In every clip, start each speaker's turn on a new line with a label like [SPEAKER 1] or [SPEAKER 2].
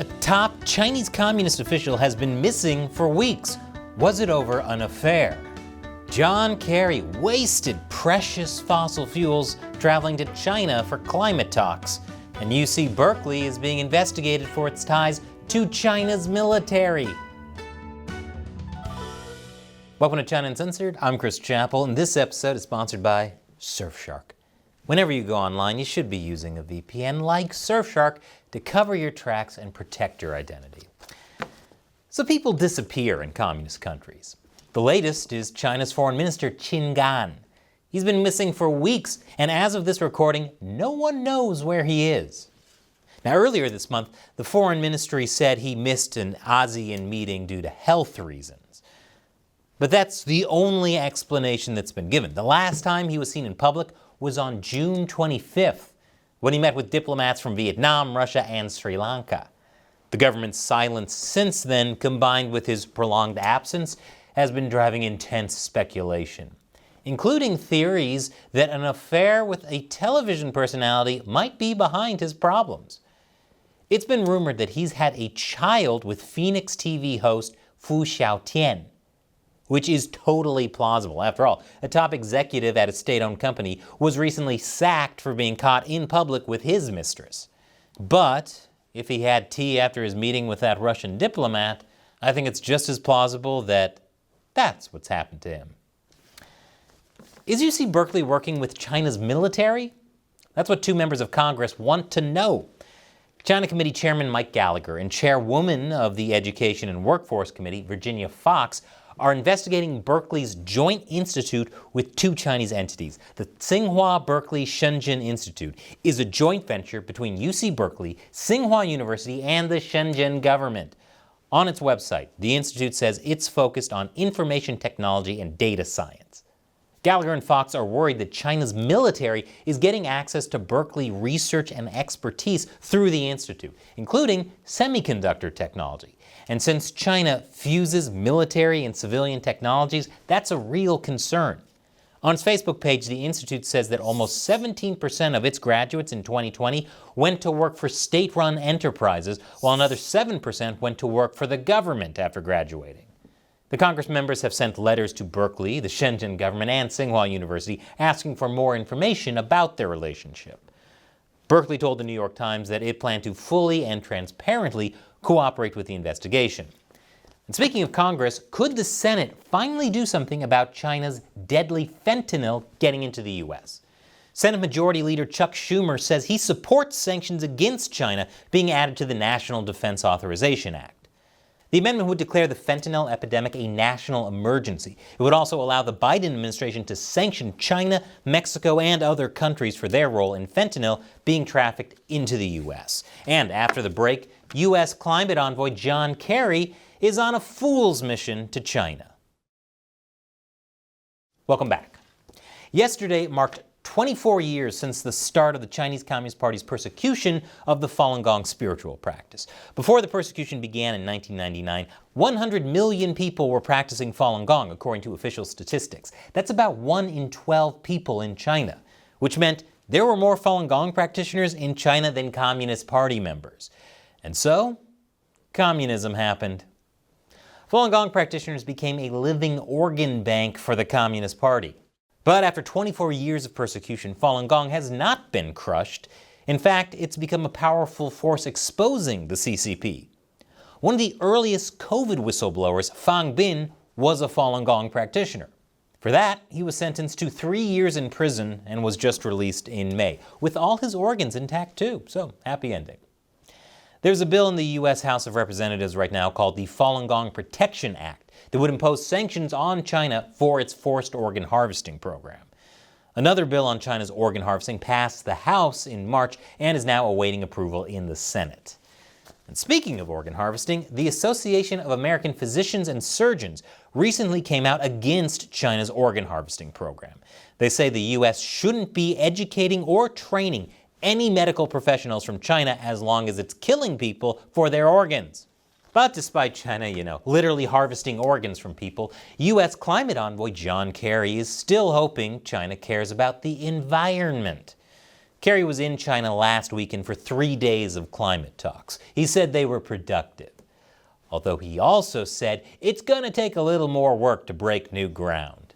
[SPEAKER 1] A top Chinese communist official has been missing for weeks. Was it over an affair? John Kerry wasted precious fossil fuels traveling to China for climate talks. And UC Berkeley is being investigated for its ties to China's military. Welcome to China Uncensored. I'm Chris Chappell, and this episode is sponsored by Surfshark. Whenever you go online, you should be using a VPN like Surfshark to cover your tracks and protect your identity. So people disappear in communist countries. The latest is China's Foreign Minister Qin Gan. He's been missing for weeks, and as of this recording, no one knows where he is. Now, earlier this month, the Foreign Ministry said he missed an ASEAN meeting due to health reasons. But that's the only explanation that's been given. The last time he was seen in public was on June 25th, when he met with diplomats from Vietnam, Russia, and Sri Lanka. The government's silence since then, combined with his prolonged absence, has been driving intense speculation, including theories that an affair with a television personality might be behind his problems. It's been rumored that he's had a child with Phoenix TV host Fu Xiaotian, which is totally plausible. After all, a top executive at a state-owned company was recently sacked for being caught in public with his mistress. But if he had tea after his meeting with that Russian diplomat, I think it's just as plausible that that's what's happened to him. Is UC Berkeley working with China's military? That's what two members of Congress want to know. China Committee Chairman Mike Gallagher and Chairwoman of the Education and Workforce Committee, Virginia Fox, are investigating Berkeley's joint institute with two Chinese entities. The Tsinghua Berkeley Shenzhen Institute is a joint venture between UC Berkeley, Tsinghua University, and the Shenzhen government. On its website, the institute says it's focused on information technology and data science. Gallagher and Fox are worried that China's military is getting access to Berkeley research and expertise through the institute, including semiconductor technology. And since China fuses military and civilian technologies, that's a real concern. On its Facebook page, the institute says that almost 17% of its graduates in 2020 went to work for state-run enterprises, while another 7% went to work for the government after graduating. The Congress members have sent letters to Berkeley, the Shenzhen government, and Tsinghua University asking for more information about their relationship. Berkeley told the New York Times that it planned to fully and transparently cooperate with the investigation. And speaking of Congress, could the Senate finally do something about China's deadly fentanyl getting into the U.S.? Senate Majority Leader Chuck Schumer says he supports sanctions against China being added to the National Defense Authorization Act. The amendment would declare the fentanyl epidemic a national emergency. It would also allow the Biden administration to sanction China, Mexico, and other countries for their role in fentanyl being trafficked into the U.S. And after the break, U.S. climate envoy John Kerry is on a fool's mission to China. Welcome back. Yesterday marked 24 years since the start of the Chinese Communist Party's persecution of the Falun Gong spiritual practice. Before the persecution began in 1999, 100 million people were practicing Falun Gong, according to official statistics. That's about 1 in 12 people in China, which meant there were more Falun Gong practitioners in China than Communist Party members. And so, communism happened. Falun Gong practitioners became a living organ bank for the Communist Party. But after 24 years of persecution, Falun Gong has not been crushed. In fact, it's become a powerful force exposing the CCP. One of the earliest COVID whistleblowers, Fang Bin, was a Falun Gong practitioner. For that, he was sentenced to 3 years in prison and was just released in May, with all his organs intact too, so happy ending. There's a bill in the U.S. House of Representatives right now called the Falun Gong Protection Act that would impose sanctions on China for its forced organ harvesting program. Another bill on China's organ harvesting passed the House in March and is now awaiting approval in the Senate. And speaking of organ harvesting, the Association of American Physicians and Surgeons recently came out against China's organ harvesting program. They say the U.S. shouldn't be educating or training any medical professionals from China as long as it's killing people for their organs. But despite China, literally harvesting organs from people, U.S. climate envoy John Kerry is still hoping China cares about the environment. Kerry was in China last weekend for 3 days of climate talks. He said they were productive, although he also said it's going to take a little more work to break new ground.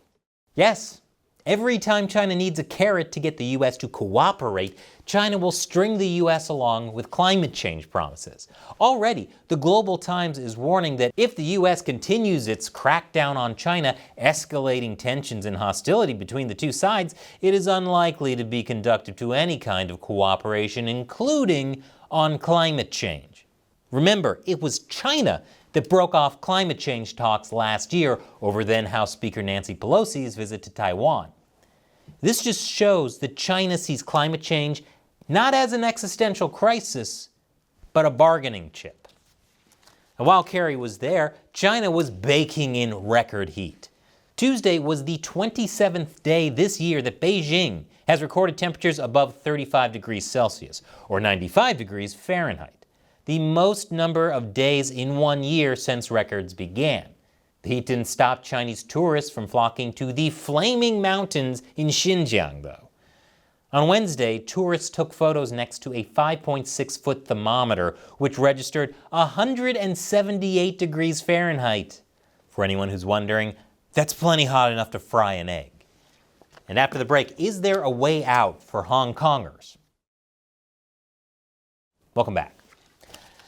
[SPEAKER 1] Yes, every time China needs a carrot to get the U.S. to cooperate, China will string the U.S. along with climate change promises. Already, the Global Times is warning that if the U.S. continues its crackdown on China, escalating tensions and hostility between the two sides, it is unlikely to be conducive to any kind of cooperation, including on climate change. Remember, it was China that broke off climate change talks last year over then House Speaker Nancy Pelosi's visit to Taiwan. This just shows that China sees climate change not as an existential crisis, but a bargaining chip. And while Kerry was there, China was baking in record heat. Tuesday was the 27th day this year that Beijing has recorded temperatures above 35 degrees Celsius, or 95 degrees Fahrenheit, the most number of days in 1 year since records began. The heat didn't stop Chinese tourists from flocking to the flaming mountains in Xinjiang, though. On Wednesday, tourists took photos next to a 5.6-foot thermometer, which registered 178 degrees Fahrenheit. For anyone who's wondering, that's plenty hot enough to fry an egg. And after the break, is there a way out for Hong Kongers? Welcome back.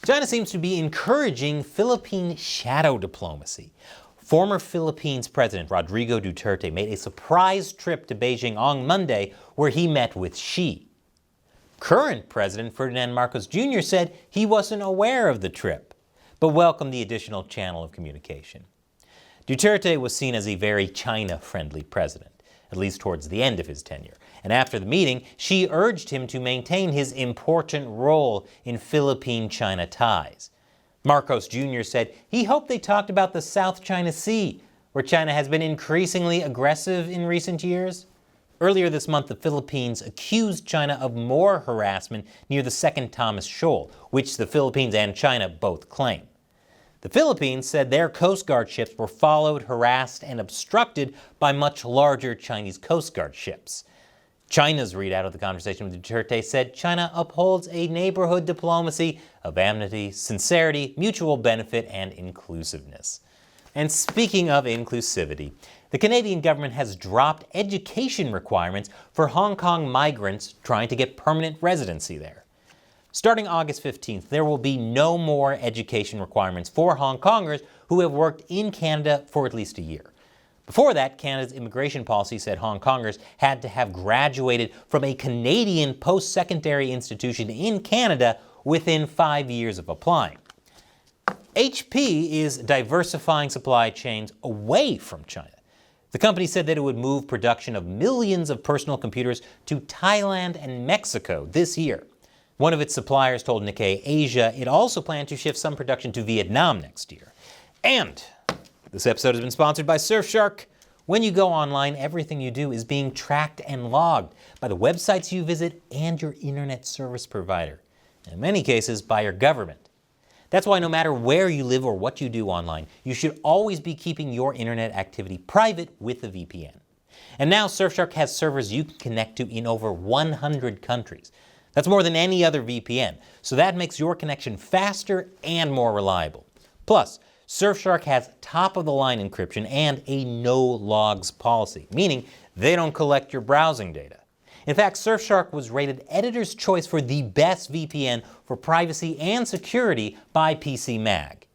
[SPEAKER 1] China seems to be encouraging Philippine shadow diplomacy. Former Philippines President Rodrigo Duterte made a surprise trip to Beijing on Monday where he met with Xi. Current President Ferdinand Marcos Jr. said he wasn't aware of the trip, but welcomed the additional channel of communication. Duterte was seen as a very China-friendly president, at least towards the end of his tenure, and after the meeting, Xi urged him to maintain his important role in Philippine-China ties. Marcos Jr. said he hoped they talked about the South China Sea, where China has been increasingly aggressive in recent years. Earlier this month, the Philippines accused China of more harassment near the Second Thomas Shoal, which the Philippines and China both claim. The Philippines said their Coast Guard ships were followed, harassed, and obstructed by much larger Chinese Coast Guard ships. China's readout of the conversation with Duterte said China upholds a neighborhood diplomacy of amity, sincerity, mutual benefit, and inclusiveness. And speaking of inclusivity, the Canadian government has dropped education requirements for Hong Kong migrants trying to get permanent residency there. Starting August 15th, there will be no more education requirements for Hong Kongers who have worked in Canada for at least a year. Before that, Canada's immigration policy said Hong Kongers had to have graduated from a Canadian post-secondary institution in Canada within 5 years of applying. HP is diversifying supply chains away from China. The company said that it would move production of millions of personal computers to Thailand and Mexico this year. One of its suppliers told Nikkei Asia it also planned to shift some production to Vietnam next year. And this episode has been sponsored by Surfshark. When you go online, everything you do is being tracked and logged by the websites you visit and your internet service provider, and in many cases by your government. That's why no matter where you live or what you do online, you should always be keeping your internet activity private with a VPN. And now Surfshark has servers you can connect to in over 100 countries. That's more than any other VPN, so that makes your connection faster and more reliable. Plus, Surfshark has top-of-the-line encryption and a no-logs policy, meaning they don't collect your browsing data. In fact, Surfshark was rated Editor's Choice for the best VPN for privacy and security by PC Mag.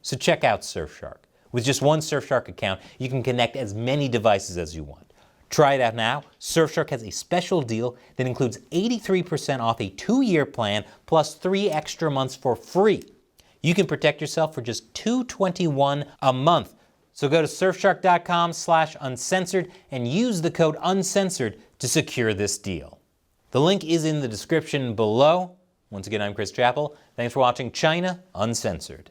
[SPEAKER 1] So check out Surfshark. With just one Surfshark account, you can connect as many devices as you want. Try it out now. Surfshark has a special deal that includes 83% off a 2-year plan plus 3 extra months for free. You can protect yourself for just $221 a month. So go to surfshark.com/uncensored and use the code uncensored to secure this deal. The link is in the description below. Once again, I'm Chris Chappell. Thanks for watching China Uncensored.